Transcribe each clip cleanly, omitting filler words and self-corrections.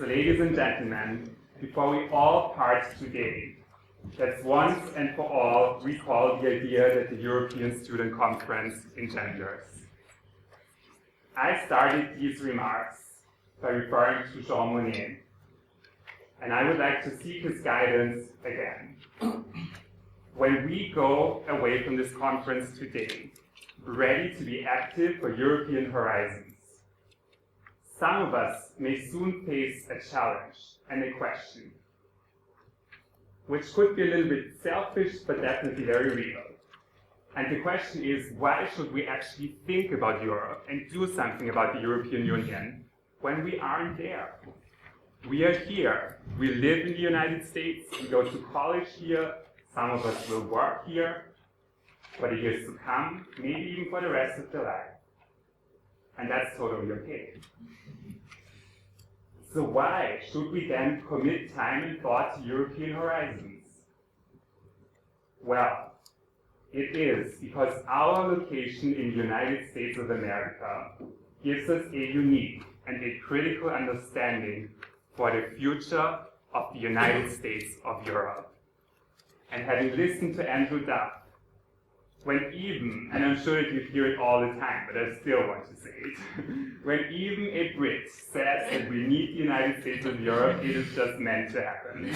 So ladies and gentlemen, before we all part today, let's once and for all recall the idea that the European Student Conference engenders. I started these remarks by referring to Jean Monnet, and I would like to seek his guidance again. When we go away from this conference today, ready to be active for European horizons, some of us may soon face a challenge and a question, which could be a little bit selfish, but definitely very real. And the question is, why should we actually think about Europe and do something about the European Union when we aren't there? We are here. We live in the United States. We go to college here. Some of us will work here for the years to come, maybe even for the rest of their life. And that's totally okay. So why should we then commit time and thought to European horizons? Well, it is because our location in the United States of America gives us a unique and a critical understanding for the future of the United States of Europe. And having listened to Andrew Duff, when even, and I'm sure that you hear it all the time, but I still want to say it, when even a Brit says that we need the United States of Europe, it is just meant to happen.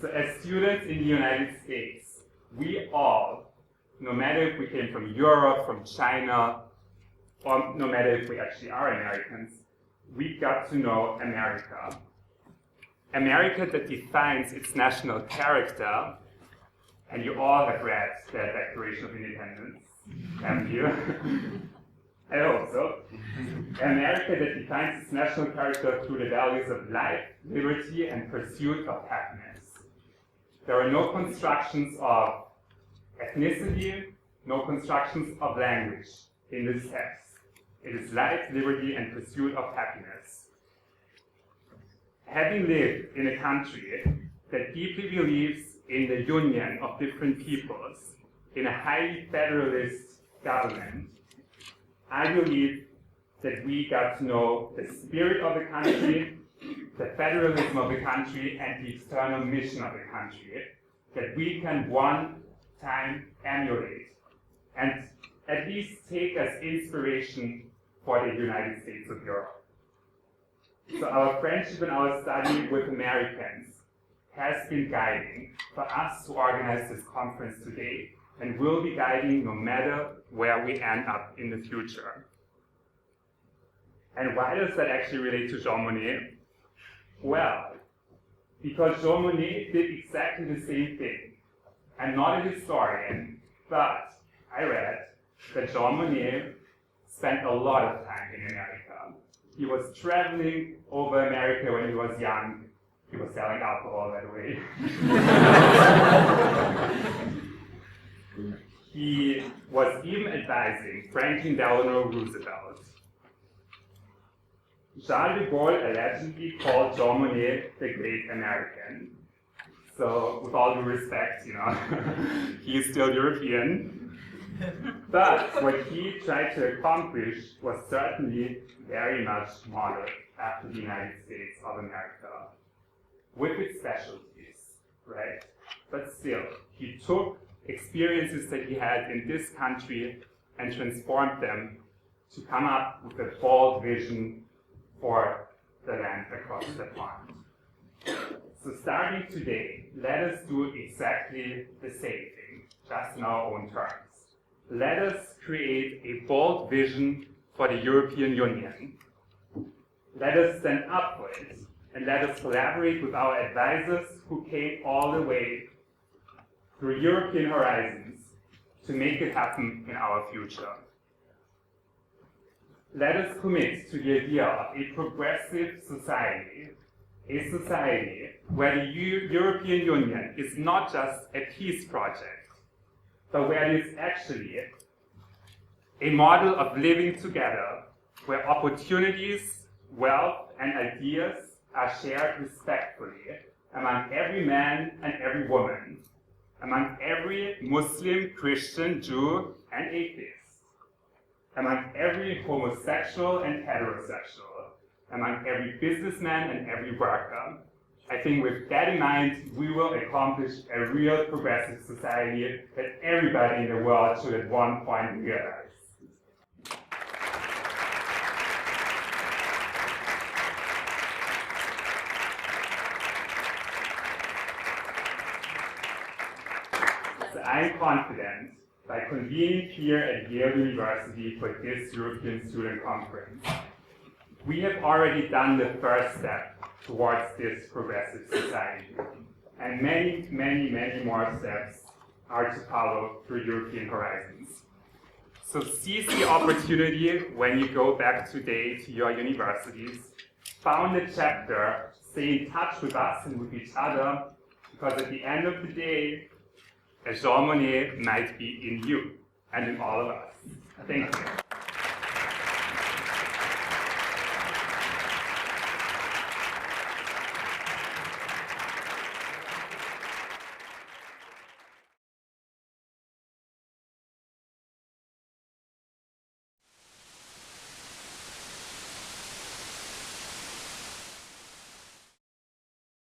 So as students in the United States, we all, no matter if we came from Europe, from China, or no matter if we actually are Americans, we got to know America. America that defines its national character, and you all have read the Declaration of Independence, haven't you? I hope so. America that defines its national character through the values of life, liberty, and pursuit of happiness. There are no constructions of ethnicity, no constructions of language in this text. It is life, liberty, and pursuit of happiness. Having lived in a country that deeply believes in the union of different peoples, in a highly federalist government, I believe that we got to know the spirit of the country, the federalism of the country, and the external mission of the country, that we can one time emulate, and at least take as inspiration for the United States of Europe. So our friendship and our study with Americans has been guiding for us to organize this conference today, and will be guiding no matter where we end up in the future. And why does that actually relate to Jean Monnet? Well, because Jean Monnet did exactly the same thing. I'm not a historian, but I read that Jean Monnet spent a lot of time in America. He was traveling over America when he was young. He was selling alcohol, by the way. He was even advising Franklin Delano Roosevelt. Charles de Gaulle allegedly called Jean Monnet the Great American. So, with all due respect, he is still European. But what he tried to accomplish was certainly very much modeled after the United States of America, with its specialties, right? But still, he took experiences that he had in this country and transformed them to come up with a bold vision for the land across the pond. So starting today, let us do exactly the same thing, just in our own terms. Let us create a bold vision for the European Union. Let us stand up for it, and let us collaborate with our advisors who came all the way through European horizons to make it happen in our future. Let us commit to the idea of a progressive society, a society where the European Union is not just a peace project, but where it is actually a model of living together, where opportunities, wealth, and ideas are shared respectfully among every man and every woman, among every Muslim, Christian, Jew, and atheist, among every homosexual and heterosexual, among every businessman and every worker. I think with that in mind, we will accomplish a real progressive society that everybody in the world should at one point realize. So I'm confident by convening here at Yale University for this European Student Conference, we have already done the first step towards this progressive society. And many, many, many more steps are to follow through European horizons. So seize the opportunity when you go back today to your universities, found a chapter, stay in touch with us and with each other, because at the end of the day, a Jean Monnet might be in you and in all of us. Thank you.